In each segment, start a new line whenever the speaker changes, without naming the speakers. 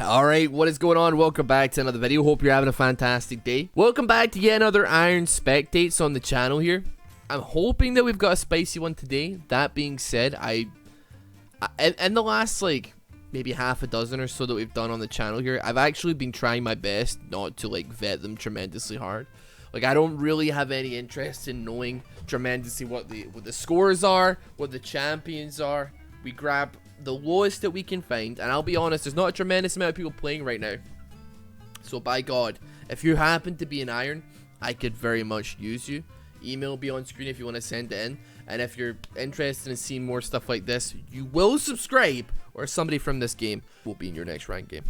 Alright, what is going on? Welcome back to another video. Hope you're having a fantastic day. Welcome back to yet another Iron Spectates on the channel here. I'm hoping that we've got a spicy one today. That being said, in the last like maybe half a dozen or so that we've done on the channel here, I've actually been trying my best not to like vet them tremendously hard. Like, I don't really have any interest in knowing tremendously what the scores are, what the champions are. We grab the lowest that we can find, and I'll be honest, there's not a tremendous amount of people playing right now. So by God, if you happen to be an Iron, I could very much use you. Email will be on screen if you want to send it in. And if you're interested in seeing more stuff like this, you will subscribe, or somebody from this game will be in your next rank game.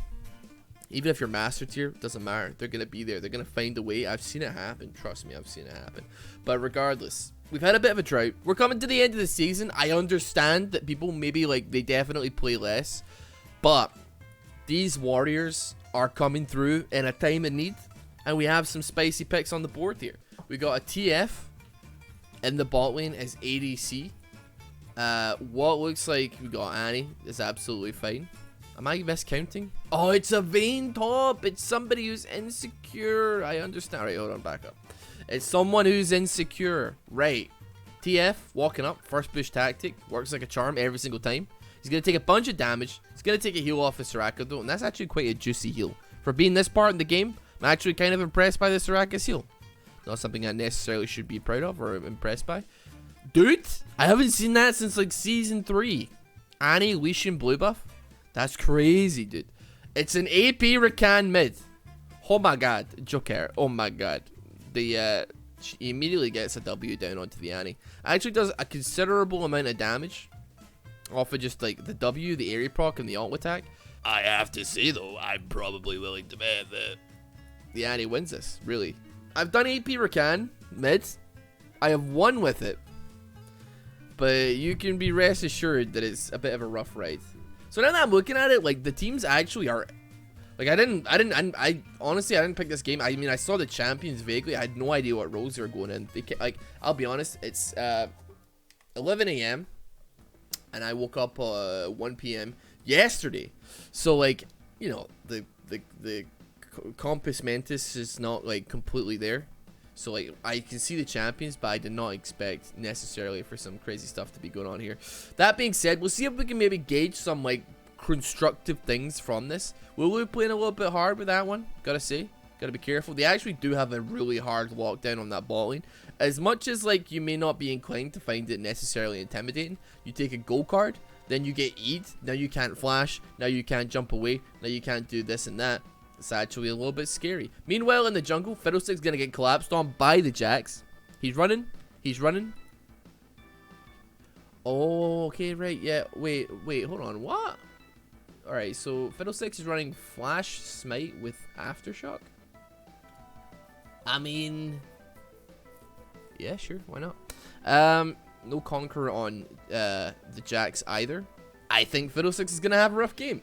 Even if you're master tier, doesn't matter. They're going to be there. They're going to find a way. I've seen it happen. Trust me, I've seen it happen. But regardless, we've had a bit of a drought. We're coming to the end of the season. I understand that people maybe, like, they definitely play less. But these warriors are coming through in a time of need. And we have some spicy picks on the board here. We got a TF in the bot lane as ADC. What looks like we got Annie is absolutely fine. Am I miscounting? Oh, it's a Vayne top. It's somebody who's insecure. I understand. Alright, hold on, back up. It's someone who's insecure. Right. TF, walking up, first push tactic. Works like a charm every single time. He's going to take a bunch of damage. He's going to take a heal off of Soraka, though. And that's actually quite a juicy heal. For being this part in the game, I'm actually kind of impressed by the Soraka's heal. Not something I necessarily should be proud of or impressed by. Dude, I haven't seen that since, like, Season 3. Annie, Lucian, blue buff. That's crazy, dude. It's an AP Rakan mid. Oh my god. Joker. Oh my god. She immediately gets a W down onto the Annie. Actually does a considerable amount of damage off of just like the W, the area proc, and the ult attack. I have to say though, I'm probably willing to bet that the Annie wins this, really. I've done AP Rakan mid. I have won with it. But you can be rest assured that it's a bit of a rough ride. So now that I'm looking at it, like, the teams actually are, like, I honestly, I didn't pick this game. I mean, I saw the champions vaguely. I had no idea what roles they were going in. Like, I'll be honest, it's 11 a.m. and I woke up 1 p.m. yesterday. So, like, you know, the compass mentis is not, like, completely there. So, like, I can see the champions, but I did not expect necessarily for some crazy stuff to be going on here. That being said, we'll see if we can maybe gauge some, like, constructive things from this. Will we be playing a little bit hard with that one? Gotta say. Gotta be careful. They actually do have a really hard lockdown on that bot lane. As much as, like, you may not be inclined to find it necessarily intimidating, you take a gold card, then you get E'd, now you can't flash, now you can't jump away, now you can't do this and that. It's actually a little bit scary. Meanwhile, in the jungle, Fiddlestick's gonna get collapsed on by the Jax. He's running. He's running. Oh, okay, right. Yeah. Wait. Hold on. What? Alright, so Fiddlesticks is running Flash Smite with Aftershock. I mean, yeah, sure. Why not? No Conqueror on the Jax either. I think Fiddlesticks is gonna have a rough game.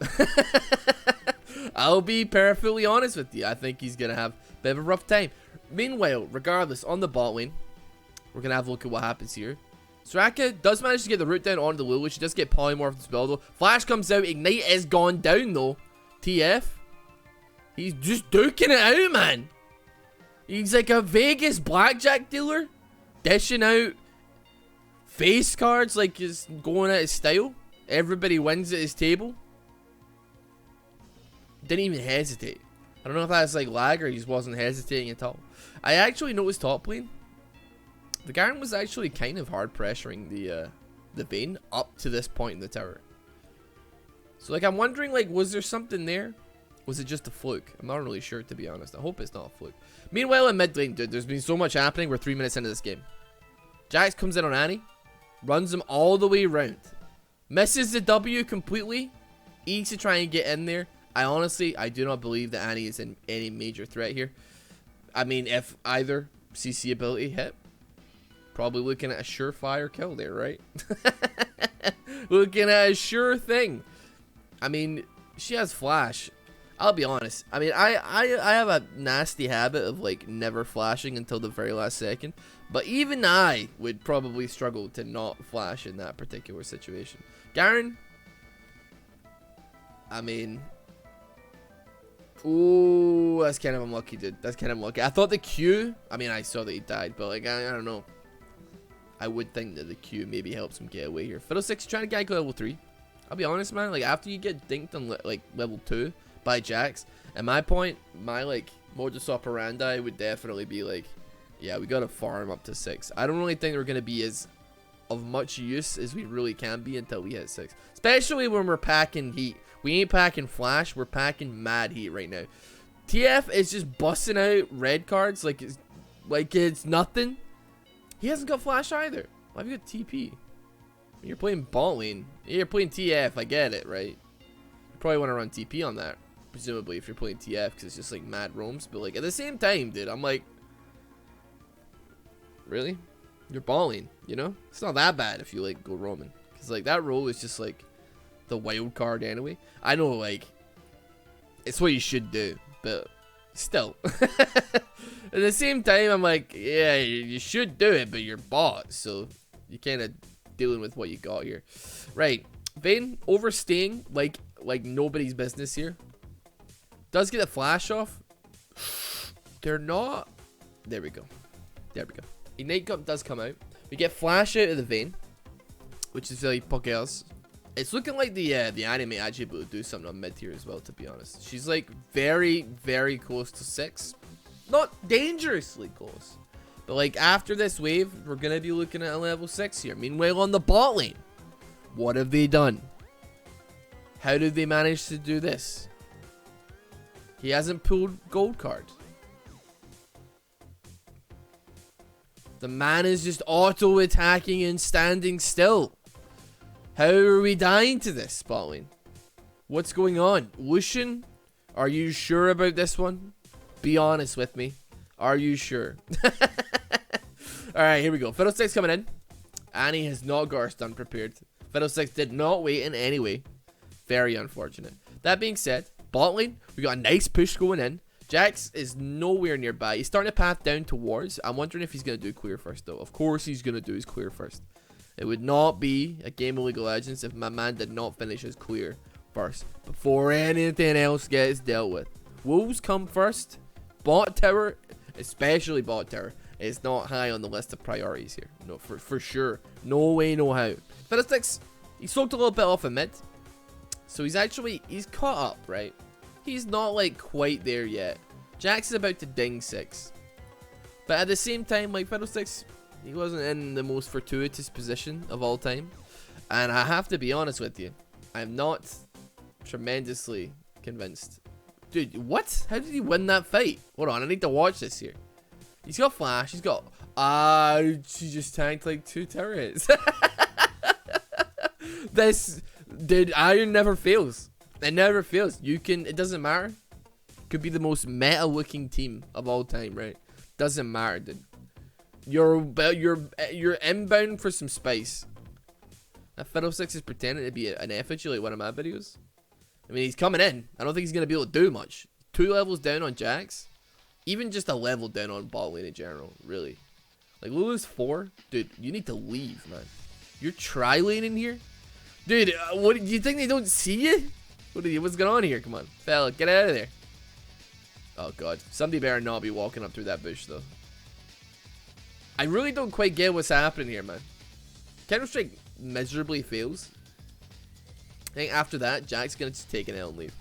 I'll be perfectly honest with you. I think he's going to have a bit of a rough time. Meanwhile, regardless, on the bot lane, we're going to have a look at what happens here. Soraka does manage to get the root down on the Lulu. She does get polymorphed as well, though. Flash comes out. Ignite is gone down, though. TF. He's just duking it out, man. He's like a Vegas blackjack dealer. Dishing out face cards like he's going at his style. Everybody wins at his table. Didn't even hesitate. I don't know if that's like lag or he just wasn't hesitating at all. I actually noticed top lane. The Garen was actually kind of hard pressuring the Vayne up to this point in the tower. So like I'm wondering, like, was there something there? Was it just a fluke? I'm not really sure, to be honest. I hope it's not a fluke. Meanwhile in mid lane, dude, there's been so much happening. We're 3 minutes into this game. Jax comes in on Annie. Runs him all the way around. Misses the W completely. Eats to try and get in there. I do not believe that Annie is in any major threat here. I mean, if either CC ability hit, probably looking at a surefire kill there, right? Looking at a sure thing. I mean, she has flash. I'll be honest. I mean, I have a nasty habit of, like, never flashing until the very last second. But even I would probably struggle to not flash in that particular situation. Garen, I mean, Ooh, that's kind of unlucky, dude. That's kind of unlucky. I thought the Q, I mean, I saw that he died, but like, I don't know. I would think that the Q maybe helps him get away here. Fiddlesticks trying to get level 3. I'll be honest, man. Like, after you get dinked on like level 2 by Jax, at my point, my like modus operandi would definitely be like, yeah, we gotta farm up to 6. I don't really think we're gonna be as of much use as we really can be until we hit 6. Especially when we're packing heat. We ain't packing flash, we're packing mad heat right now. TF is just busting out red cards like it's nothing. He hasn't got flash either. Why have you got TP? You're playing bot lane. You're playing TF, I get it, right? You probably want to run TP on that, presumably, if you're playing TF, because it's just like mad roams. But like at the same time, dude, I'm like, really? You're bot lane, you know? It's not that bad if you like go roaming, because like that role is just like the wild card anyway. I know, like, it's what you should do, but still. At the same time, I'm like, yeah, you should do it, but you're bot, so you kind of dealing with what you got here. Right, Vayne overstaying like nobody's business here. Does get a flash off. They're not. There we go. There we go. Ignite Cup does come out. We get flash out of the Vayne, which is very poggers. It's looking like the anime actually able to do something on mid tier as well, to be honest. She's like very, very close to 6. Not dangerously close. But like after this wave, we're going to be looking at a level 6 here. Meanwhile, on the bot lane, what have they done? How did they manage to do this? He hasn't pulled gold card. The man is just auto attacking and standing still. How are we dying to this, bot lane? What's going on? Lucian, are you sure about this one? Be honest with me. Are you sure? Alright, here we go. Fiddlesticks coming in. Annie has not got her stun prepared. Fiddlesticks did not wait in any way. Very unfortunate. That being said, bot lane, we got a nice push going in. Jax is nowhere nearby. He's starting to path down towards. I'm wondering if he's going to do clear first, though. Of course he's going to do his clear first. It would not be a game of League of Legends if my man did not finish his clear first before anything else gets dealt with. Wolves come first. Bot tower, especially bot tower, is not high on the list of priorities here. No, for sure. No way, no how. Fiddlesticks, he soaked a little bit off a mid. So he's caught up, right? He's not like quite there yet. Jax is about to ding 6. But at the same time, like Fiddlesticks, he wasn't in the most fortuitous position of all time. And I have to be honest with you, I'm not tremendously convinced. Dude, what? How did he win that fight? Hold on, I need to watch this here. He's got flash, he's got... she just tanked like 2 turrets. This... Dude, Iron never fails. It never fails. You can... It doesn't matter. Could be the most meta-looking team of all time, right? Doesn't matter, dude. You're inbound for some spice. That Fiddlesticks is pretending to be an effigy like one of my videos. I mean, he's coming in. I don't think he's going to be able to do much. 2 levels down on Jax. Even just a level down on bot lane in general, really. Like, Lulu's 4. Dude, you need to leave, man. You're tri-laning here? Dude, what, do you think they don't see you? What's going on here? Come on. Fella, get out of there. Oh, God. Somebody better not be walking up through that bush, though. I really don't quite get what's happening here, man. Counter-Strike miserably fails. I think after that, Jack's gonna just take an L and leave.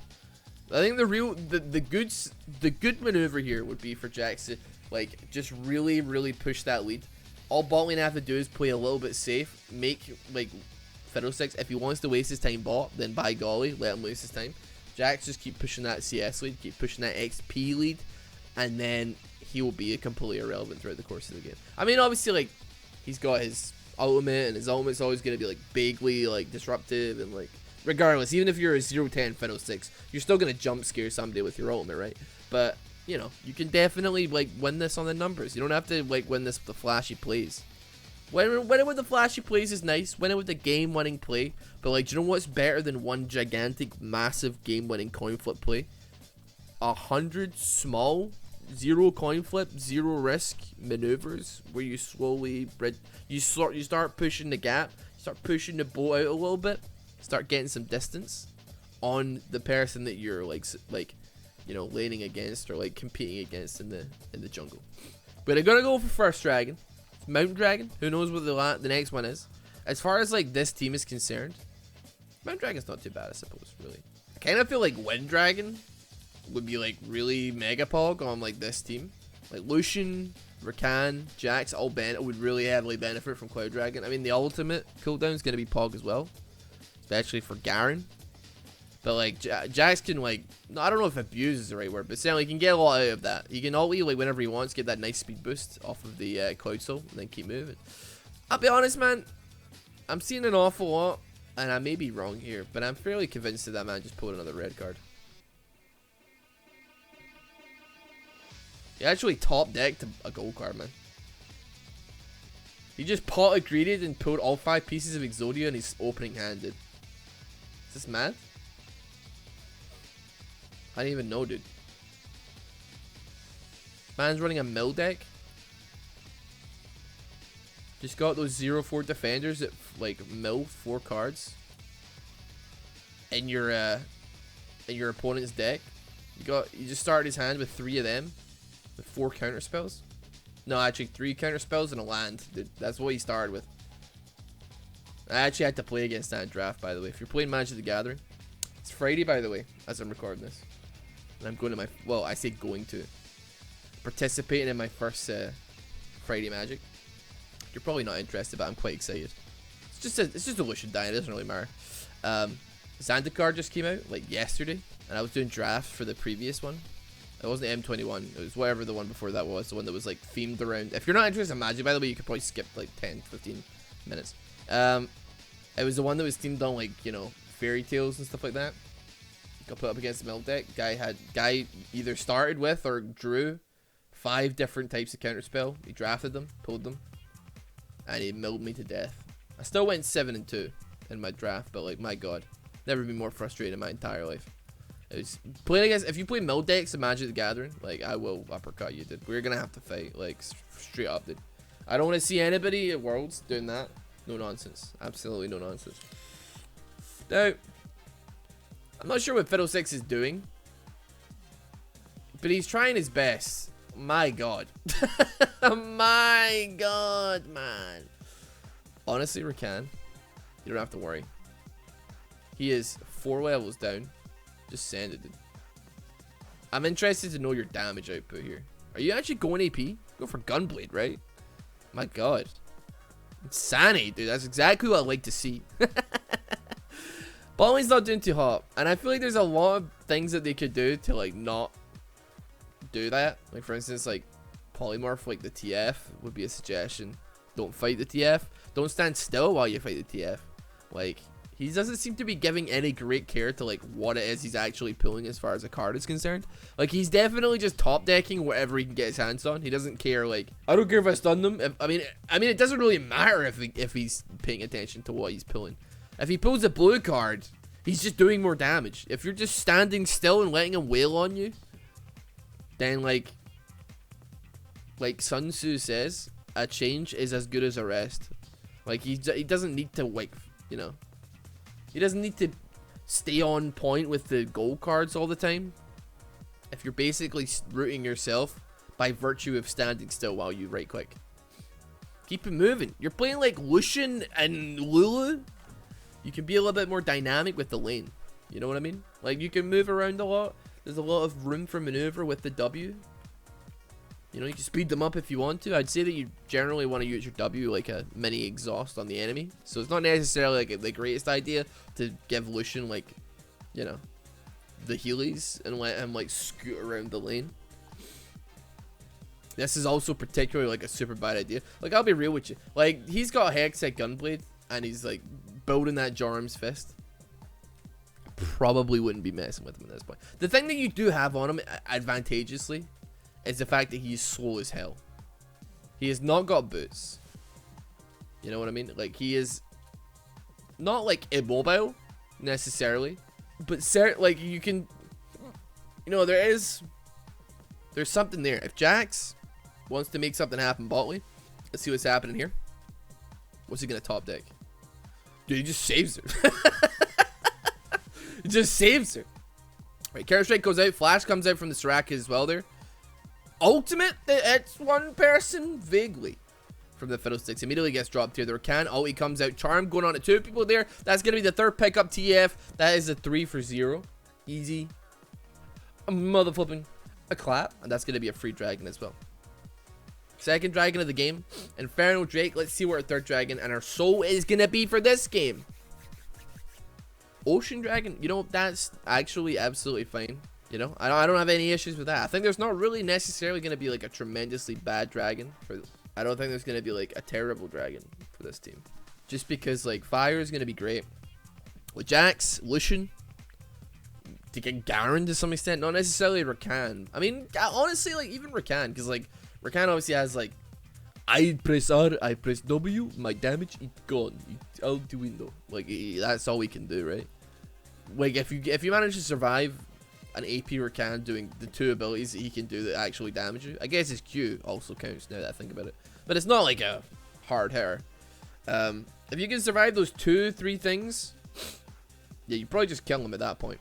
I think the good maneuver here would be for Jax to like just really push that lead. All bot lane have to do is play a little bit safe, make like Fiddlesticks. If he wants to waste his time bot, then by golly, let him waste his time. Jax just keep pushing that CS lead, keep pushing that XP lead, and then he will be completely irrelevant throughout the course of the game. I mean, obviously, like he's got his ultimate, and his ultimate's always gonna be like bigly like disruptive and like. Regardless, even if you're a 0-10 Fiddlesticks, you're still going to jump scare somebody with your ultimate, right? But, you know, you can definitely, like, win this on the numbers. You don't have to, like, win this with the flashy plays. Winning with the flashy plays is nice. Winning with the game-winning play. But, like, do you know what's better than one gigantic, massive game-winning coin flip play? 100 small, 0 coin flip, 0 risk maneuvers where you slowly, you start pushing the gap, start pushing the boat out a little bit. Start getting some distance on the person that you're like you know, laning against or like competing against in the jungle. But I gotta go for first dragon. Mountain dragon. Who knows what the next one is? As far as like this team is concerned, mountain dragon's not too bad, I suppose. Really, I kind of feel like wind dragon would be like really mega pog on like this team. Like Lucian, Rakan, Jax, all would really heavily benefit from Cloud Dragon. I mean, the ultimate cooldown is gonna be pog as well, especially for Garen. But like Jax can like, I don't know if abuse is the right word, but certainly he can get a lot out of that. He can ulti like whenever he wants, get that nice speed boost off of the Cloud Soul, and then keep moving. I'll be honest, man. I'm seeing an awful lot, and I may be wrong here, but I'm fairly convinced that man just pulled another red card. He actually top decked a gold card, man. He just pot greeted and pulled all 5 pieces of Exodia in his opening hand, dude. Is this mad? I didn't even know, dude. Man's running a mill deck. Just got those 0-4 defenders that like mill 4 cards in your opponent's deck. You just started his hand with 3 of them with 4 counter spells. No, actually 3 counter spells and a land. Dude, that's what he started with. I actually had to play against that in draft, by the way. If you're playing Magic the Gathering, it's Friday, by the way, as I'm recording this. And I'm going to my, well, I say going to, participating in my first Friday Magic. You're probably not interested, but I'm quite excited. It's just a Lucian die. It doesn't really matter. Zendikar just came out like yesterday, and I was doing drafts for the previous one. It wasn't M21. It was whatever the one before that was. The one that was like themed around. If you're not interested in Magic, by the way, you could probably skip like 10-15 minutes. It was the one that was themed on like, you know, fairy tales and stuff like that. Got put up against the mill deck. Guy either started with or drew 5 different types of counterspell. He drafted them, pulled them, and he milled me to death. I still went 7-2 in my draft, but like, my god, never been more frustrated in my entire life. It was playing against, if you play mill decks in Magic the Gathering, like, I will uppercut you, dude. We're gonna have to fight, like, straight up, dude. I don't want to see anybody at Worlds doing that. No nonsense. Absolutely no nonsense. Now, I'm not sure what Fiddlesticks is doing, but he's trying his best. My god. My god, man. Honestly, Rakan, you don't have to worry. He is 4 levels down. Just send it, dude. I'm interested to know your damage output here. Are you actually going AP? Go for Gunblade, right? My god. Insanity, dude. That's exactly what I like to see. Bottomlane's not doing too hot. And I feel like there's a lot of things that they could do to, like, not do that. Like, for instance, like, polymorph, like, the TF would be a suggestion. Don't fight the TF. Don't stand still while you fight the TF. Like, he doesn't seem to be giving any great care to, like, what it is he's actually pulling as far as a card is concerned. Like, he's definitely just top decking whatever he can get his hands on. He doesn't care, like, I don't care if I stun them. I mean, it doesn't really matter if he's paying attention to what he's pulling. If he pulls a blue card, he's just doing more damage. If you're just standing still and letting him wail on you, then, like Sun Tzu says, a change is as good as a rest. Like, he doesn't need to, like, you know, he doesn't need to stay on point with the gold cards all the time. If you're basically rooting yourself by virtue of standing still while you right click. Keep it moving. You're playing like Lucian and Lulu. You can be a little bit more dynamic with the lane. You know what I mean? Like, you can move around a lot. There's a lot of room for maneuver with the W. You know, you can speed them up if you want to. I'd say that you generally want to use your W like a mini exhaust on the enemy. So it's not necessarily like the greatest idea to give Lucian, like, you know, the Heelys and let him like scoot around the lane. This is also particularly like a super bad idea. Like, I'll be real with you. Like, he's got Hextech Gunblade and he's like building that Jarm's Fist. Probably wouldn't be messing with him at this point. The thing that you do have on him advantageously is the fact that he's slow as hell. He has not got boots. You know what I mean? Like, he is not like immobile necessarily, but like, you can, you know, there's something there. If Jax wants to make something happen bot lane, let's see what's happening here. What's he gonna top deck? Dude, he just saves her. He just saves her. Right, Counter Strike goes out. Flash comes out from the Soraka as well there. Ultimate, it's one person vaguely from the Fiddlesticks. Immediately gets dropped here. The Rakan ulti comes out. Charm going on to 2 people there. That's going to be the 3rd pickup TF. That is a 3 for 0. Easy. A mother flipping. A clap. And that's going to be a free dragon as well. 2nd dragon of the game. Inferno Drake. Let's see what our 3rd dragon and our soul is going to be for this game. Ocean Dragon. You know, that's actually absolutely fine. You know, I don't have any issues with that. I think there's not really necessarily going to be like a tremendously bad dragon. I don't think there's going to be like a terrible dragon for this team. Just because like fire is going to be great. With Jax, Lucian, to get Garen to some extent. Not necessarily Rakan. I mean, honestly, like even Rakan. Because like Rakan obviously has like, I press R, I press W, my damage is gone. It's out the window. Like that's all we can do, right? Like if you manage to survive an AP Rakan doing the 2 abilities that he can do that actually damage you. I guess his Q also counts now that I think about it. But it's not like a hard hitter. If you can survive those 2-3 things, yeah, you probably just kill him at that point.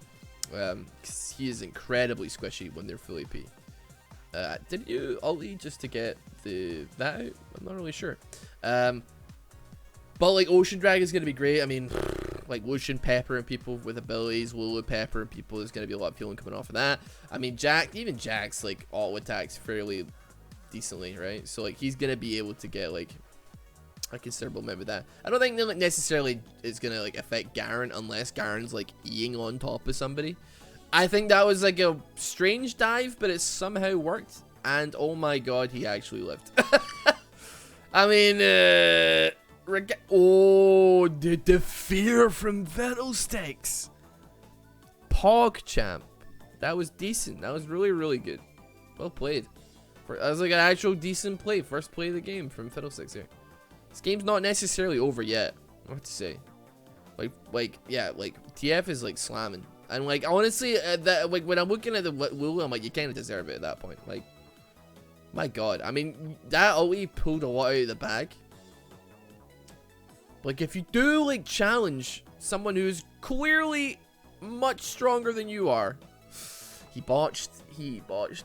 'Cause he is incredibly squishy when they're full AP. Did you ulti just to get that out? I'm not really sure. But like Ocean Dragon is going to be great. I mean, like Lucian peppering people with abilities, Lulu peppering people. There's going to be a lot of healing coming off of that. I mean, even Jax like auto attacks fairly decently, right? So like he's going to be able to get like a considerable amount of that. I don't think that necessarily is going to like affect Garen unless Garen's like Eing on top of somebody. I think that was like a strange dive, but it somehow worked. And oh my god, he actually lived. I mean, oh, the fear from Fiddlesticks. PogChamp. That was decent. That was really, really good. Well played. That was like an actual decent play. First play of the game from Fiddlesticks here. This game's not necessarily over yet. What to say? Yeah, like TF is like slamming. And like honestly, that like when I'm looking at the Lulu, I'm like, you kind of deserve it at that point. Like, my god. I mean, that ulti pulled a lot out of the bag. Like, if you do, like, challenge someone who's clearly much stronger than you are, he botched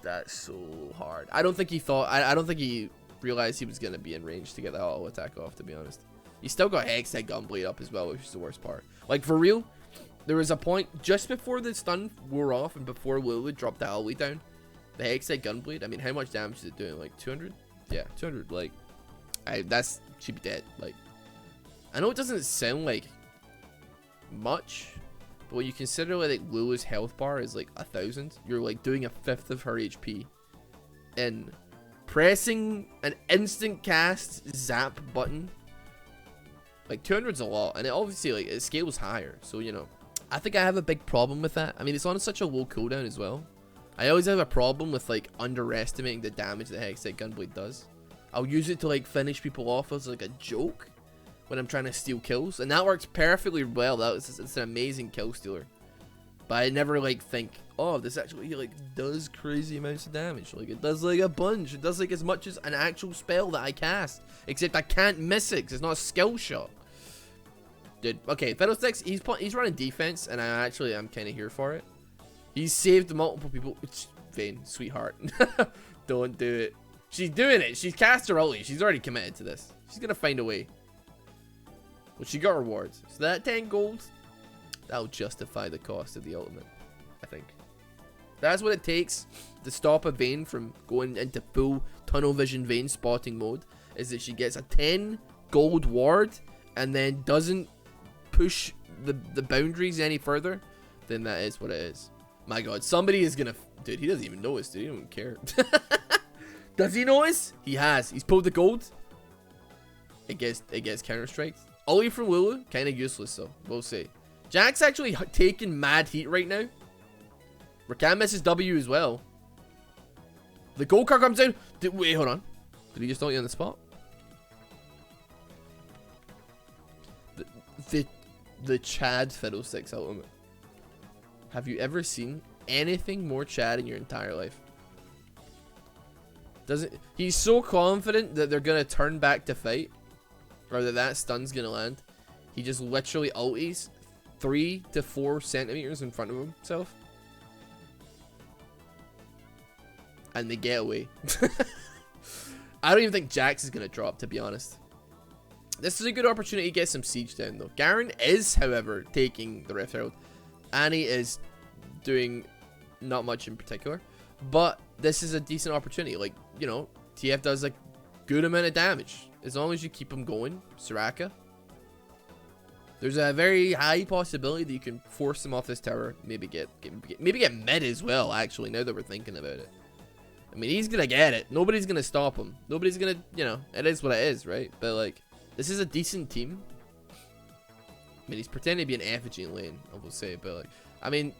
that so hard. I don't think he thought, I don't think he realized he was going to be in range to get that auto attack off, to be honest. He still got Hextech Gunblade up as well, which is the worst part. Like, for real, there was a point just before the stun wore off and before Lulu dropped that ulti down. The Hextech Gunblade, I mean, how much damage is it doing? Like, 200? Yeah, 200, like, she'd be dead, like. I know it doesn't sound like much, but when you consider like Lulu's health bar is like 1,000, you're like doing 1/5 of her HP, and pressing an instant cast zap button, like 200's a lot, and it obviously like it scales higher. So you know, I think I have a big problem with that. I mean, it's on such a low cooldown as well. I always have a problem with like underestimating the damage that Hextech Gunblade does. I'll use it to like finish people off as like a joke when I'm trying to steal kills, and that works perfectly well. It's an amazing kill stealer. But I never like think, oh, this actually like does crazy amounts of damage. Like it does like a bunch. It does like as much as an actual spell that I cast, except I can't miss it because it's not a skill shot. Dude, okay, Fiddlesticks, he's running defense, and I'm kind of here for it. He's saved multiple people. It's Vayne, sweetheart. Don't do it. She's doing it. She's cast her ulti. She's already committed to this. She's gonna find a way. Well, she got rewards. So that 10 gold, that'll justify the cost of the ultimate, I think. That's what it takes to stop a Vayne from going into full tunnel vision Vayne spotting mode, is that she gets a 10 gold ward and then doesn't push the boundaries any further. Then that is what it is. My god, somebody is gonna... Dude, he doesn't even notice, dude. He don't care. Does he notice? He has. He's pulled the gold. It gets counter-striked. Ulti from Lulu, kind of useless though, we'll see. Jack's actually taking mad heat right now. Rakan misses W as well. The gold card comes down. Wait, hold on. Did he just ulti on the spot? The Chad Fiddlesticks ultimate. Have you ever seen anything more Chad in your entire life? He's so confident that they're gonna turn back to fight, or that stun's gonna land. He just literally ulties 3 to 4 centimeters in front of himself. and they get away. I don't even think Jax is going to drop, to be honest. This is a good opportunity to get some siege down, though. Garen is, however, taking the Rift Herald. Annie is doing not much in particular. But this is a decent opportunity. Like, you know, TF does a good amount of damage. As long as you keep him going. Soraka. There's a very high possibility that you can force him off this tower. Maybe get mid as well, actually, now that we're thinking about it. I mean, he's going to get it. Nobody's going to stop him. Nobody's going to, you know, it is what it is, right? But, like, this is a decent team. I mean, he's pretending to be an effigy in lane, I will say. But, like, I mean,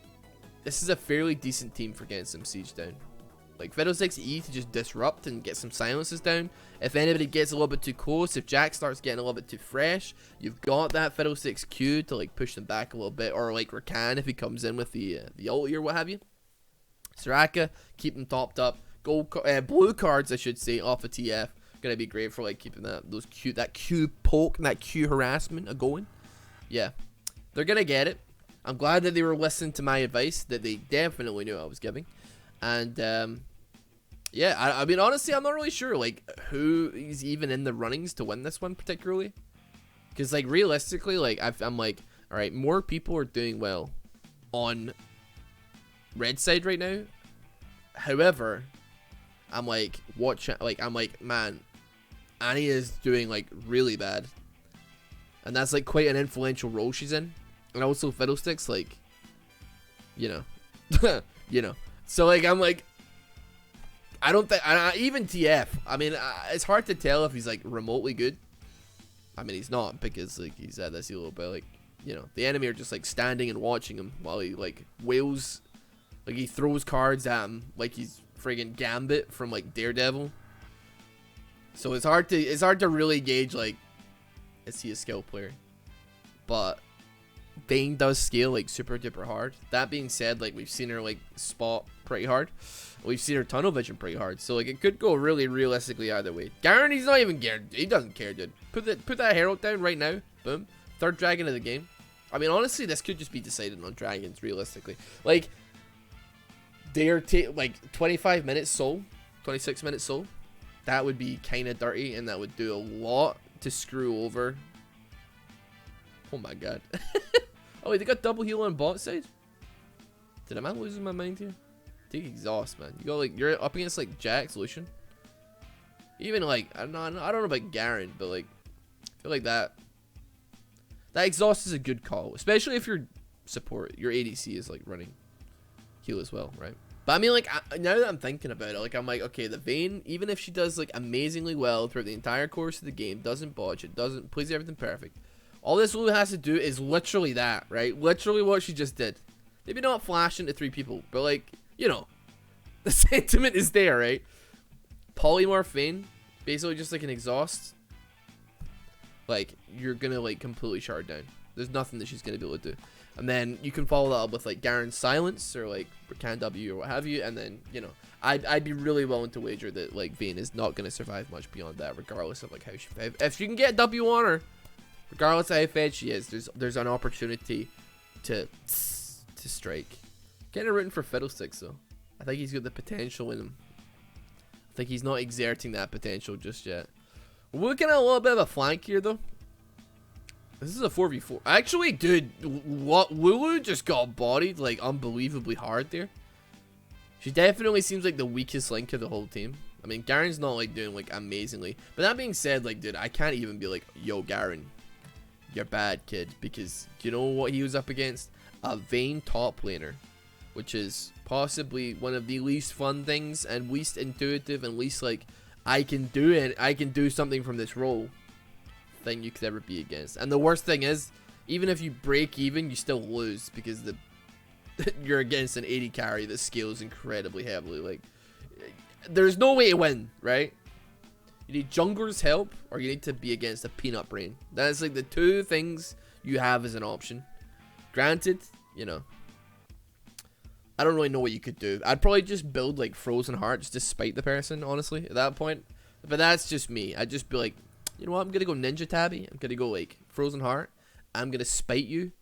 this is a fairly decent team for getting some siege down. Like, Fiddlesticks E to just disrupt and get some silences down. If anybody gets a little bit too close, if Jack starts getting a little bit too fresh, you've got that Fiddlesticks Q to, like, push them back a little bit. Or, like, Rakan if he comes in with the ulti or what have you. Soraka, keep them topped up. Blue cards, I should say, off of TF. Gonna be great for, like, keeping that Q poke and that Q harassment going. Yeah. They're gonna get it. I'm glad that they were listening to my advice, that they definitely knew I was giving. And, yeah, I mean, honestly, I'm not really sure, like, who is even in the runnings to win this one particularly. Because, like, realistically, like, I'm like, alright, more people are doing well on red side right now. However, I'm like, man, Annie is doing, like, really bad. And that's, like, quite an influential role she's in. And also Fiddlesticks, like, you know. You know. So, like, I'm like, I don't think, even TF, I mean, it's hard to tell if he's, like, remotely good. I mean, he's not, because, like, he's at this little bit, like, you know, the enemy are just, like, standing and watching him while he, like, wails, like, he throws cards at him like he's friggin' Gambit from, like, Daredevil. So it's hard to really gauge, like, is he a skill player? But Vayne does scale, like, super duper hard. That being said, like, we've seen her, like, spot pretty hard. We've seen her tunnel vision pretty hard. So, like, it could go really realistically either way. Garen, he's not even cared. He doesn't care, dude. Put that Herald down right now. Boom. Third dragon of the game. I mean, honestly, this could just be decided on dragons, realistically. Like, they're like 25 minutes soul, 26 minutes soul. That would be kind of dirty, and that would do a lot to screw over. Oh my god. Oh wait, they got double heal on bot side? Am I losing my mind here? Take exhaust, man. You go, like, you're up against, like, Jax, Lucian. Even, like, I don't know about Garen, but, like, I feel like that exhaust is a good call, especially if your support, your ADC is, like, running heal as well, right? But I mean, like, now that I'm thinking about it, like, I'm like, okay, the Vayne, even if she does, like, amazingly well throughout the entire course of the game, doesn't botch, it doesn't, plays everything perfect. All this Lulu has to do is literally that, right? Literally what she just did. Maybe not flash into 3 people, but, like, you know, the sentiment is there, right? Polymorph Vayne, basically just like an exhaust. Like, you're gonna, like, completely shard down. There's nothing that she's gonna be able to do. And then you can follow that up with, like, Garen's Silence or, like, Rakan W or what have you. And then, you know, I'd be really willing to wager that, like, Vayne is not gonna survive much beyond that, regardless of, like, how she, if you can get W on her, regardless of how fed she is, there's an opportunity to strike. Kind of rooting for Fiddlesticks, though. I think he's got the potential in him. I think he's not exerting that potential just yet. We're looking at a little bit of a flank here, though. This is a 4v4. Actually, dude, what, Lulu just got bodied, like, unbelievably hard there. She definitely seems like the weakest link of the whole team. I mean, Garen's not, like, doing, like, amazingly. But that being said, like, dude, I can't even be like, yo, Garen, you're bad, kid. Because, do you know what he was up against? A Vayne top laner, which is possibly one of the least fun things and least intuitive and least, like, I can do something from this role thing you could ever be against. And the worst thing is, even if you break even, you still lose because you're against an 80 carry that scales incredibly heavily. Like, there's no way to win, right? You need jungler's help, or you need to be against a peanut brain. That's, like, the 2 things you have as an option. Granted, you know, I don't really know what you could do. I'd probably just build, like, Frozen Heart just to spite the person, honestly, at that point. But that's just me. I'd just be like, you know what, I'm gonna go Ninja Tabby. I'm gonna go, like, Frozen Heart. I'm gonna spite you.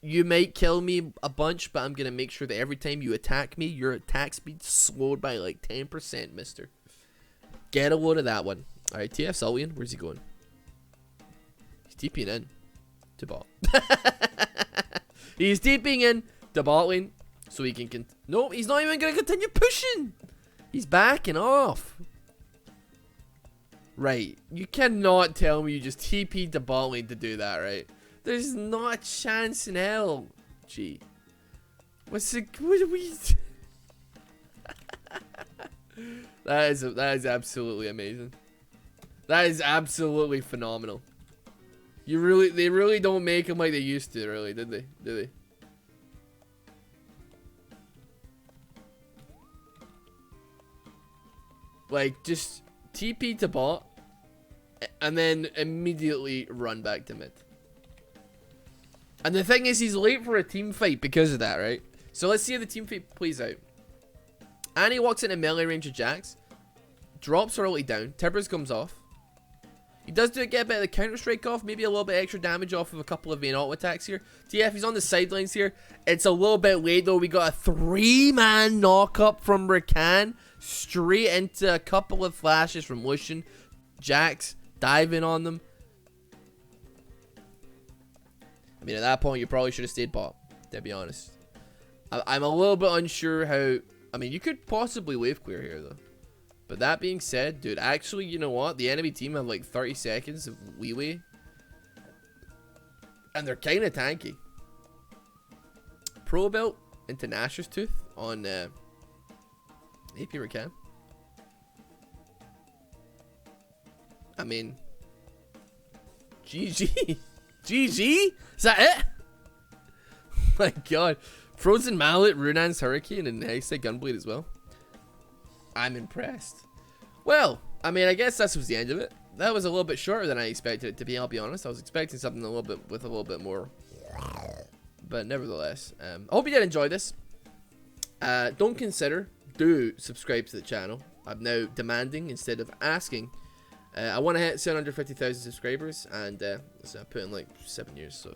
You might kill me a bunch, but I'm gonna make sure that every time you attack me, your attack speed's slowed by like 10%, mister. Get a load of that one. Alright, TF Sullivan, where's he going? He's TPing in to bot. He's TPing in to bot lane so he can no, he's not even gonna continue pushing. He's backing off. Right, you cannot tell me you just TP'd the bot lane to do that, right? There's not a chance in hell. Gee. What's it? What are we? That is absolutely amazing. That is absolutely phenomenal. They really don't make them like they used to, really, did they? Did they? Like, just TP to bot, and then immediately run back to mid. And the thing is, he's late for a team fight because of that, right? So let's see how the team fight plays out. Annie walks into melee range of Jax, drops early down, Tibbers comes off. He does get a bit of the counter strike off, maybe a little bit extra damage off of a couple of main auto attacks here. TF, he's on the sidelines here. It's a little bit late though. We got a 3-man knock up from Rakan, straight into a couple of flashes from Lucian. Jax diving on them. I mean, at that point, you probably should have stayed bot, to be honest. I'm a little bit unsure how... I mean, you could possibly wave clear here, though. But that being said, dude, actually, you know what? The enemy team have, like, 30 seconds of leeway. And they're kind of tanky. Pro Belt into Nashor's Tooth on AP Rakan. I mean... GG. GG? Is that it? Oh my god. Frozen Mallet, Runan's Hurricane, and Hextech Gunblade as well. I'm impressed. Well, I mean, I guess that was the end of it. That was a little bit shorter than I expected it to be, I'll be honest. I was expecting something with a little bit more. But nevertheless, I hope you did enjoy this. Do subscribe to the channel. I'm now demanding instead of asking. I want to hit 750,000 subscribers, and so I put in like 7 years, so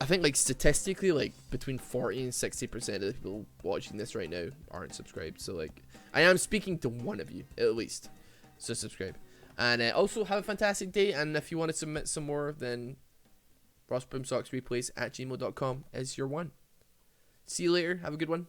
I think like statistically, like between 40 and 60% of the people watching this right now aren't subscribed. So like, I am speaking to one of you at least, so subscribe. And also have a fantastic day. And if you want to submit some more, then Rossboomsocks replays at gmail.com is your one. See you later. Have a good one.